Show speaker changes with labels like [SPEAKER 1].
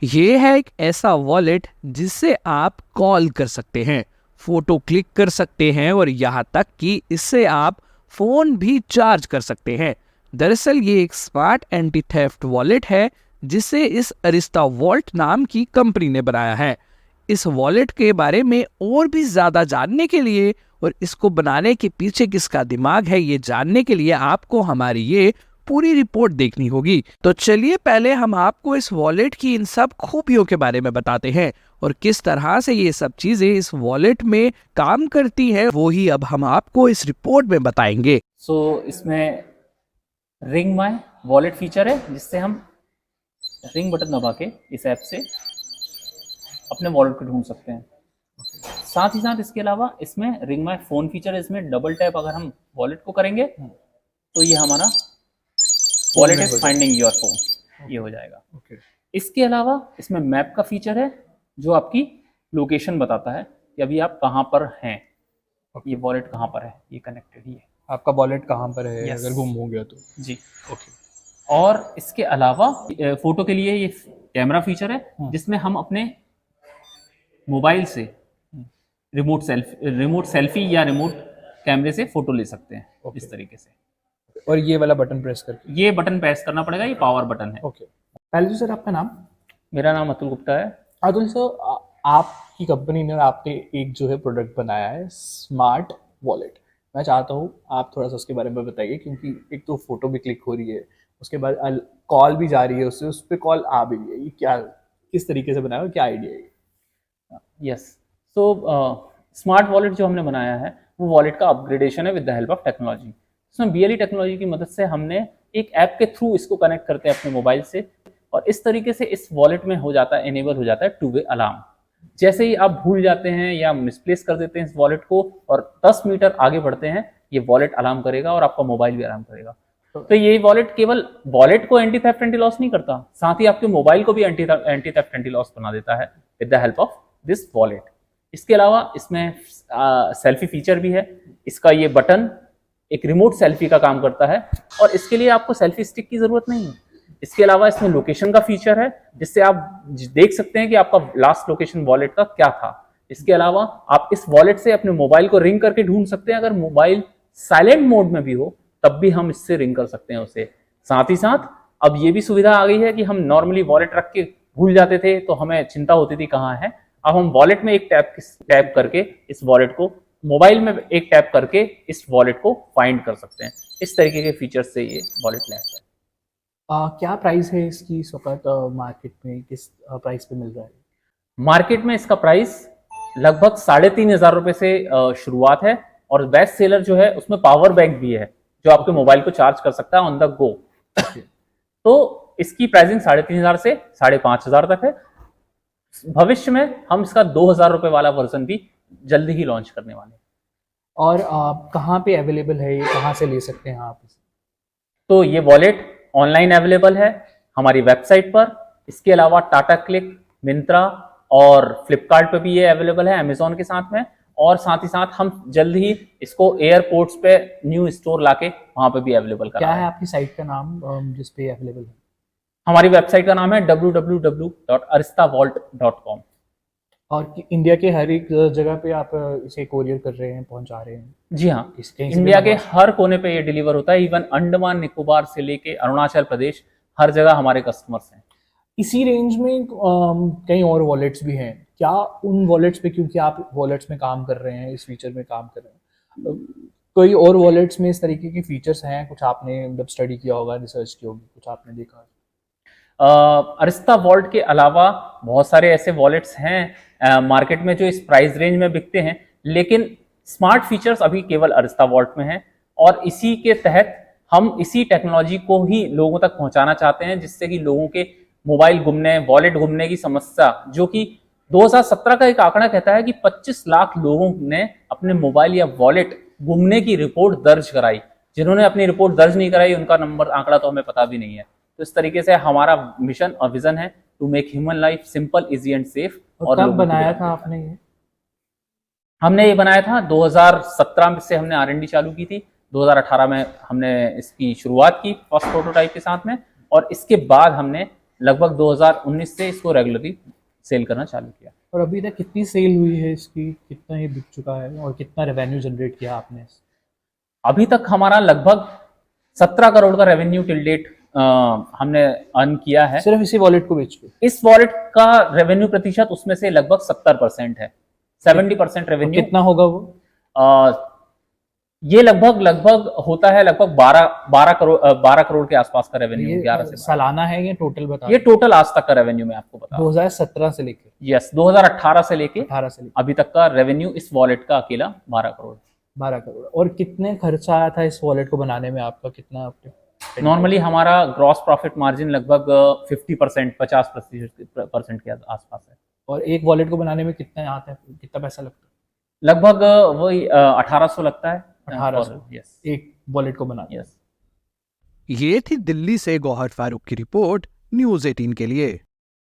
[SPEAKER 1] ये है एक ऐसा वॉलेट जिससे आप कॉल कर सकते हैं, फोटो क्लिक कर सकते हैं और यहाँ तक कि इससे आप फोन भी चार्ज कर सकते हैं। दरअसल ये एक स्मार्ट एंटी थेफ्ट वॉलेट है जिसे इस अरिस्टा वॉल्ट नाम की कंपनी ने बनाया है। इस वॉलेट के बारे में और भी ज्यादा जानने के लिए और इसको बनाने के पीछे किसका दिमाग है ये जानने के लिए आपको हमारी ये पूरी रिपोर्ट देखनी होगी। तो चलिए पहले हम आपको इस वॉलेट की इन सब खूबियों के बारे में बताते हैं और किस तरह से ये सब चीजें इस वॉलेट में काम करती है वो ही अब हम आपको इस रिपोर्ट में बताएंगे।
[SPEAKER 2] इसमें रिंग माय वॉलेट फीचर है जिससे हम रिंग बटन दबा के इस ऐप से अपने वॉलेट को ढूंढ सकते हैं। साथ ही साथ इसके अलावा इसमें रिंग माय फोन फीचर है। इसमें डबल टैप अगर हम वॉलेट को करेंगे तो ये हमारा wallet is finding your phone, ये हो जाएगा। इसके अलावा इसमें मैप का फीचर है जो आपकी लोकेशन बताता है कि अभी आप कहाँ पर हैं। ये वॉलेट कहाँ पर है, ये कनेक्टेड ही है।
[SPEAKER 3] आपका वॉलेट कहाँ पर है
[SPEAKER 2] Yes.
[SPEAKER 3] अगर गुम हो गया तो।
[SPEAKER 2] जी और इसके अलावा फोटो के लिए ये कैमरा फीचर है जिसमें हम अपने मोबाइल से रिमोट सेल्फी या रिमोट कैमरे से फोटो ले सकते हैं। इस तरीके से।
[SPEAKER 3] और ये वाला बटन प्रेस करके
[SPEAKER 2] ये बटन प्रेस करना पड़ेगा, ये पावर बटन है।
[SPEAKER 3] पहले तो सर आपका नाम।
[SPEAKER 2] मेरा नाम अतुल गुप्ता है।
[SPEAKER 3] अतुल सर, आपकी कंपनी ने आपने एक जो है प्रोडक्ट बनाया है स्मार्ट वॉलेट। मैं चाहता हूँ आप थोड़ा सा उसके बारे में बताइए, क्योंकि एक तो फोटो भी क्लिक हो रही है, उसके बाद कॉल भी जा रही है, उससे उस पर कॉल आ भी रही है। ये क्या, किस तरीके से बनाया, क्या आइडिया है?
[SPEAKER 2] यस, सो स्मार्ट वॉलेट जो हमने बनाया है वो वॉलेट का अपग्रेडेशन है with the help of technology. इसमें BLE टेक्नोलॉजी की मदद से हमने एक ऐप के थ्रू इसको कनेक्ट करते हैं अपने मोबाइल से, और इस तरीके से इस वॉलेट में हो जाता है, एनेबल हो जाता है 2-वे अलार्म। जैसे ही आप भूल जाते हैं या मिसप्लेस कर देते हैं इस वॉलेट को और 10 मीटर आगे बढ़ते हैं, ये वॉलेट अलार्म करेगा और आपका मोबाइल भी अलार्म करेगा। तो ये वॉलेट केवल वॉलेट को एंटी थेफ्ट एंटी लॉस नहीं करता, साथ ही आपके मोबाइल को भी एंटी थेफ्ट एंटी लॉस बना देता है with the help of this wallet. इसके अलावा इसमें सेल्फी फीचर भी है। इसका ये बटन एक रिमोट सेल्फी का काम करता है और इसके लिए आपको सेल्फी स्टिक की जरूरत नहीं है। इसके अलावा इसमें लोकेशन का फीचर है जिससे आप देख सकते हैं कि आपका लास्ट लोकेशन वॉलेट का क्या था। इसके अलावा आप इस वॉलेट से अपने मोबाइल को रिंग करके ढूंढ सकते हैं। अगर मोबाइल साइलेंट मोड में भी हो तब भी हम इससे रिंग कर सकते हैं उसे। साथ ही साथ अब ये भी सुविधा आ गई है कि हम नॉर्मली वॉलेट रख के भूल जाते थे तो हमें चिंता होती थी कहाँ है। अब हम वॉलेट में एक टैप करके इस वॉलेट को, मोबाइल में एक टैप करके इस वॉलेट को फाइंड कर सकते हैं। इस तरीके के फीचर्स से ये वॉलेट लैप है।
[SPEAKER 3] क्या प्राइस है इसकी इस वक्त मार्केट में, किस प्राइस पे मिल रहा है?
[SPEAKER 2] मार्केट में इसका प्राइस लगभग 3,500 रुपए से शुरुआत है और बेस्ट सेलर जो है उसमें पावर बैंक भी है जो आपके मोबाइल को चार्ज कर सकता है ऑन द गो। तो इसकी प्राइसिंग 3,500 से 5,500 तक है। भविष्य में हम इसका 2,000 रुपए वाला वर्जन भी जल्दी ही लॉन्च करने वाले हैं।
[SPEAKER 3] और कहाँ पे अवेलेबल है, ये कहाँ से ले सकते हैं आप इसे?
[SPEAKER 2] तो ये वॉलेट ऑनलाइन अवेलेबल है हमारी वेबसाइट पर। इसके अलावा टाटा क्लिक, मिंत्रा और फ्लिपकार्ट पे भी ये अवेलेबल है अमेजोन के साथ में। और साथ ही साथ हम जल्द ही इसको एयरपोर्ट्स पे न्यू स्टोर लाके वहां पे भी अवेलेबल करा
[SPEAKER 3] क्या है आपकी साइट का नाम जिस पे अवेलेबल है?
[SPEAKER 2] हमारी वेबसाइट का नाम है www.aristavault.com।
[SPEAKER 3] और इंडिया के हर एक जगह पे आप इसे कोरियर कर रहे हैं, पहुंचा रहे हैं?
[SPEAKER 2] जी हाँ, इंडिया के हर कोने पे ये डिलीवर होता है। इवन अंडमान निकोबार से लेके अरुणाचल प्रदेश, हर जगह हमारे कस्टमर्स हैं।
[SPEAKER 3] इसी रेंज में कई और वॉलेट्स भी हैं क्या? उन वॉलेट्स पे, क्योंकि आप वॉलेट्स में काम कर रहे हैं, इस फीचर में काम कर रहे हैं, कोई और वॉलेट्स में इस तरीके के फीचर्स हैं? कुछ आपने मतलब स्टडी किया होगा, रिसर्च की होगी, कुछ आपने देखा?
[SPEAKER 2] अरिस्टा वॉल्ट के अलावा बहुत सारे ऐसे वॉलेट्स हैं मार्केट में जो इस प्राइस रेंज में बिकते हैं, लेकिन स्मार्ट फीचर्स अभी केवल अरिस्टा वॉल्ट में हैं और इसी के तहत हम इसी टेक्नोलॉजी को ही लोगों तक पहुंचाना चाहते हैं जिससे कि लोगों के मोबाइल गुमने, वॉलेट गुमने की समस्या, जो कि 2017 का एक आंकड़ा कहता है कि 25 लाख लोगों ने अपने मोबाइल या वॉलेट गुमने की रिपोर्ट दर्ज कराई। जिन्होंने अपनी रिपोर्ट दर्ज नहीं कराई उनका नंबर, आंकड़ा तो हमें पता भी नहीं है। तो इस तरीके से हमारा मिशन और विजन है to make human life simple, easy and safe.
[SPEAKER 3] और कब बनाया था आपने ये?
[SPEAKER 2] हमने ये बनाया था 2017 से हमने R&D चालू की थी। 2018 में हमने इसकी शुरुआत की फर्स्ट प्रोटोटाइप के साथ में, और इसके बाद हमने लगभग 2019 से इसको रेगुलरली सेल करना चालू किया।
[SPEAKER 3] और अभी तक कितनी सेल हुई है इसकी, कितना ये बिक चुका है और कितना रेवेन्यू जनरेट किया आपने?
[SPEAKER 2] अभी तक हमारा लगभग 17 करोड़ का रेवेन्यू टिल डेट हमने अर्न किया है।
[SPEAKER 3] सिर्फ इसी वॉलेट को बेच के?
[SPEAKER 2] इस वॉलेट का रेवेन्यू प्रतिशत उसमें से लगभग 70% है। 70% रेवेन्यू
[SPEAKER 3] कितना होगा वो?
[SPEAKER 2] ये लगभग होता है लगभग 12 करोड़ के आसपास का रेवेन्यू। 11 से 12
[SPEAKER 3] सालाना है या टोटल बता?
[SPEAKER 2] ये टोटल आज तक का रेवेन्यू मैं आपको बता
[SPEAKER 3] 2017 से लेके?
[SPEAKER 2] यस, 2018 से लेके
[SPEAKER 3] 18 से लेके
[SPEAKER 2] अभी तक का रेवेन्यू इस वॉलेट का अकेला 12 करोड़।
[SPEAKER 3] 12 करोड़। और कितने खर्चा आया था इस वॉलेट को बनाने में आपका, कितना आपने?
[SPEAKER 2] नॉर्मली हमारा ग्रॉस प्रॉफिट मार्जिन लगभग 50% 50% के आसपास है।
[SPEAKER 3] और एक वॉलेट को बनाने में कितना आता है, कितना पैसा लगता है?
[SPEAKER 2] लगभग वही 1800 लगता है।
[SPEAKER 3] 1800
[SPEAKER 2] यस,
[SPEAKER 3] एक वॉलेट को बनाने।
[SPEAKER 2] यस।
[SPEAKER 1] ये थी दिल्ली से गौहर फारूक की रिपोर्ट न्यूज़ 18 के लिए।